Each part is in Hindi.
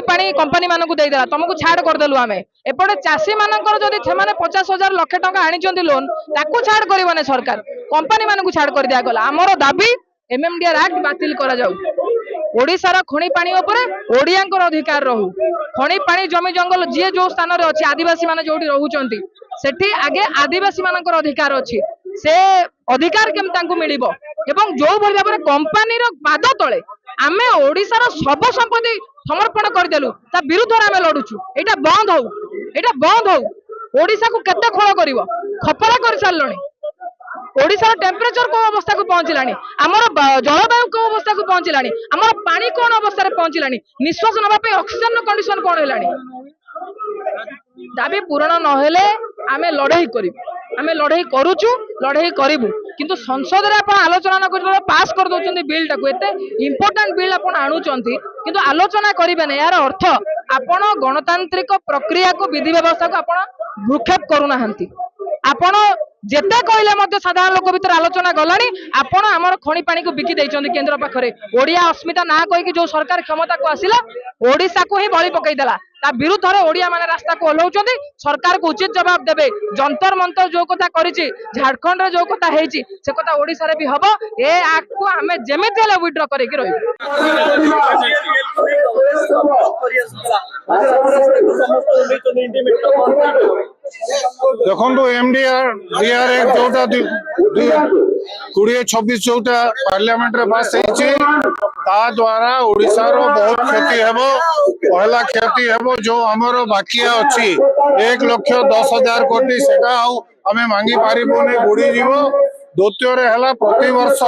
पानी कंपनी मानक देदेला तुमको छाड़ करदेलु आम एपटे चाषी मानकर जदि 50,000 लक्ष टका आनी लोन ताकू छाड़ कर सरकार कंपनी मानक छाड़ कर दिगला आमर दाबी एमएमडीआर एक्ट बातिल करा जाऊ ओडिशार खଣି पानी उपरे ओडियांकर अधिकार रहू खଣି पानी जमी जंगल जी जो स्थान रे अछि आदिवासी माने जोटी रहउचंती सेठी आगे आदिवासी मानकर अधिकार अछि से अधिकार केम तांकु मिलिबो एवं जो भली भाबरे कंपनी रो पाद तळे आमे ओडिशार सब संपत्ति समर्पण कर देलु ता विरुद्ध रे आमे लडुछु एटा बंद हो ओडिशा को केते खोल करिवो खपरा कर सारलणी ओडिशा टेम्परेचर को अवस्था को पहुंचलानी आमर जलवायु को अवस्था को पहुंचलानी आमर पानी कौन अवस्था रे पहुंचलानी निश्वास नबा पे ऑक्सीजन कंडीशन कौन हेलानी दाबी पूरण नहेले आमे लड़ाई करिबु आमे लड़ाई करूछु लड़ाई करिबु किंतु संसद रे आपण आलोचना न करिबो पास कर दोचंदी बिल टाको एते इंपोर्टेंट बिल आपण आणुचंती किंतु आलोचना करिबे नै यार अर्थ आपण गणतांत्रिक प्रक्रिया को विधि व्यवस्था को आपण भ्रूक्षेप करूना हंती आपण जेते कहले मध्य साधारण लोक भीतर आलोचना गलानी आपण आमर खଣି पानी को बिकी दैचंदी केंद्र पाखरे ओडिया अस्मिता ना कहि कि जो सरकार क्षमता को आसिला ओडिशा को ही बळी पकई देला ता विरुद्ध रे ओडिया माने रास्ता को ओलौचंदी सरकार को उचित जवाब देबे जंतर मंतर जो कथा करिछि झारखंड रे जो कथा हेछि से कथा ओडिसा रे भी हबो ए एक्ट को हमें जेमिति ले विथड्रॉ करै कि रहिबो देखो एमडीआर डीआर एक जोटा 2026 जोटा पार्लियामेंट रे पास ता द्वारा ओडिशा रो बहुत क्षति हेबो पहला क्षति हेबो जो हमरो बाकिया अछि 1,10,000 कोटी सेटा आमे मांगी पारिबो नै बुडी जीवो द्वितीय रे हला प्रति वर्ष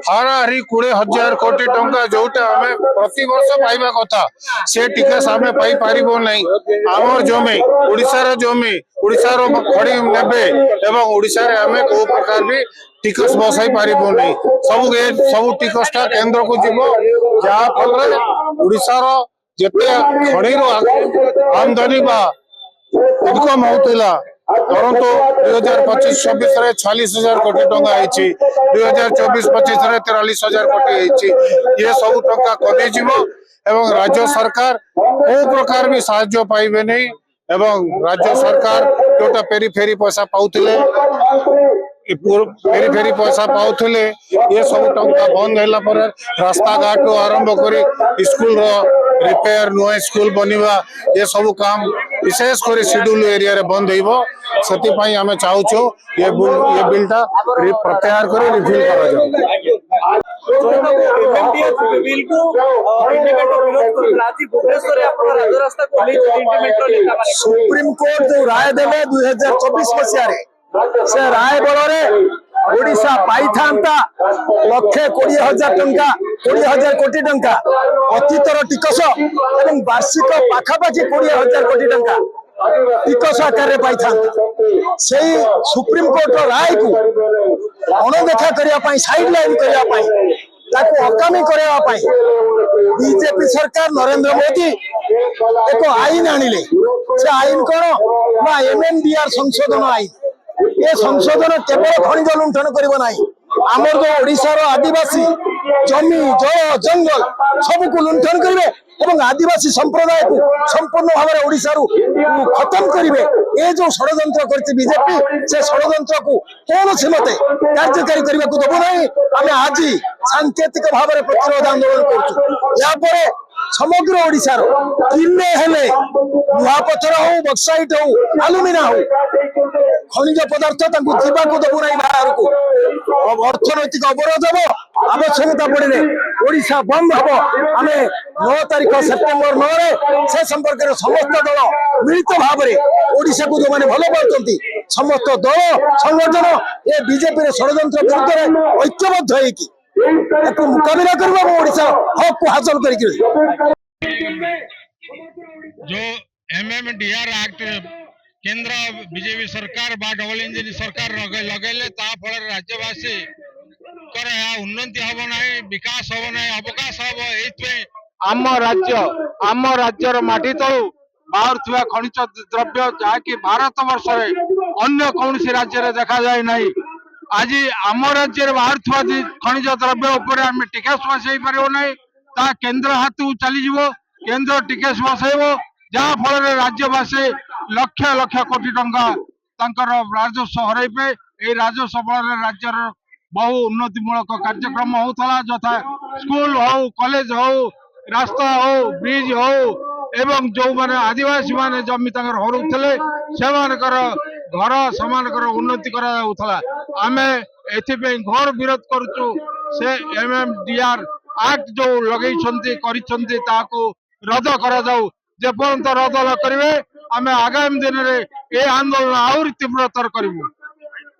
हाराहारी 20,000 कोटी टंका जोटा आमे प्रति वर्ष पाइबा कथा से टिकस आमे पाई पारिबो नै हमर जमी ओडिशा रो जमी ओडिशा रो खड़ी नेबे एवं ओडिशा रे आमे को प्रकार भी टिकस बसाई पारिबो नै सब टिकस टा केंद्र को जीवो जा फल रे ओडिशा रो जेते खड़ी रो आमदनी बा इनकम होतिला परंतु 2025-26 रे 46,000 कोटी टंका आइछि 2024-25 रे 43,000 कोटी आइछि ये सब टंका कदे जीवो एवं राज्य सरकार को प्रकार भी साहाय्य पाइबे नै एवं राज्य सरकार जोटा पेरीफेरी पैसा पाउथिले पेरीफेरी पैसा पाउथिले ये सब टंका बंद हैला पर रास्ता घाट आरंभ करी स्कूल रो रिपेयर नुआ स्कूल बनिबा ये सब काम विशेष कर शेड्यूल एरिया रे बंद होइबो सती पई हमें चाहूछु ये बिलटा प्रत्याहार करे रिफिल करा जाऊ बिल को इंटीमेंट विरोध करला जी भुवनेश्वर अपन राजरास्ता को इंटीमेंट सुप्रीम कोर्ट जो राय देले 2024 मसिया रे से राय बल रे ओडिशा पाई थांता 1,20,000 टंका 20,000 कोटी टंका अतीतर टिकस एवं वार्षिक पाखापाखि 20,000 कोटी टंका टिकस आकार रे पाई थांता सेही सुप्रीम कोर्ट राय को अणदेखा करिया पई साइड लाइन करिया पई ताको हकामी करिया पई बीजेपी सरकार नरेंद्र मोदी एक आईन आनिले से आईन कोन ना एमएमडीआर संशोधन आईन ये संशोधन केवल खनिज लुंठन करिबो नाही आमर जो ओडिशा रो आदिवासी जमी जल जंगल सब को लुंठन करिवे एवं आदिवासी संप्रदाय को संपूर्ण भाव में ओडिशा रु खत्म करिवे ए जो षडयंत्र करछि बीजेपी से षडयंत्र को कौन मते कार्यकारी करबा को दबो नाही आमे आज सांकेतिक भाव में प्रतिरोध आंदोलन करछु या परे समग्र ओडिशा रो किन्ने हेले नुआपथर हो बक्साइट हो एल्युमिना हो खनिज पदार्थ तांको जीवा को दबो नाही बाहर को अर्थनैतिक अवरोध हबो आवश्यकता पड़े ओडिशा बंद हबो आमे 9 तारीख सेप्टेम्बर 9 रे से संपर्क रे समस्त दल मिलित भाव में ओडिशा को जो माने भलो पाउचंती समस्त दल संगठन ए बीजेपी रे षडयंत्र विरुद्ध रे ऐक्यबद्ध हेकी एको मुकाबला करबा ओडिशा हक को हासिल करी जो एमएमडीआर एक्ट केंद्र बीजेपी सरकार बा डबल इंजिन सरकार लगेले ता फल राज्यवासी कर उन्नति हबो नाही विकास हबो नाही अवकाश हबो एथि आम राज्यर माटी तलु बाहर खनिज द्रव्य जहाँकि भारत वर्ष रे अन्य कौन सी राज्य रे देखा जाए नहीं आज आम राज्य बाहर खनिज द्रव्य उपर टिकस बसई पार ना केंद्र हाथ चली केंद्र टिकेस बसैब जहा फल राज्यवासी लक्ष लक्ष कोटी टंका तांकर राजस्व हरइबे ए राजस्व फल राज्यर बहु उन्नतिमूलक कार्यक्रम होता यथा स्कूल हो कॉलेज हो रास्ता हो ब्रिज हो एवं जो माने आदिवासी माने जमी तांकर हरुथले सेमानकर घर समानकर उन्नति करा जाउथला आमे एथिपे घोर विरोध करूछु से एमएमडीआर एक्ट जो लगेइछन्ती करिछन्ती ताको रद्द करा जाऊ जे पर्यंत रद्द न करिवे आमे आगामी दिन रे ए आंदोलन आउरी तीव्रतर करिवु।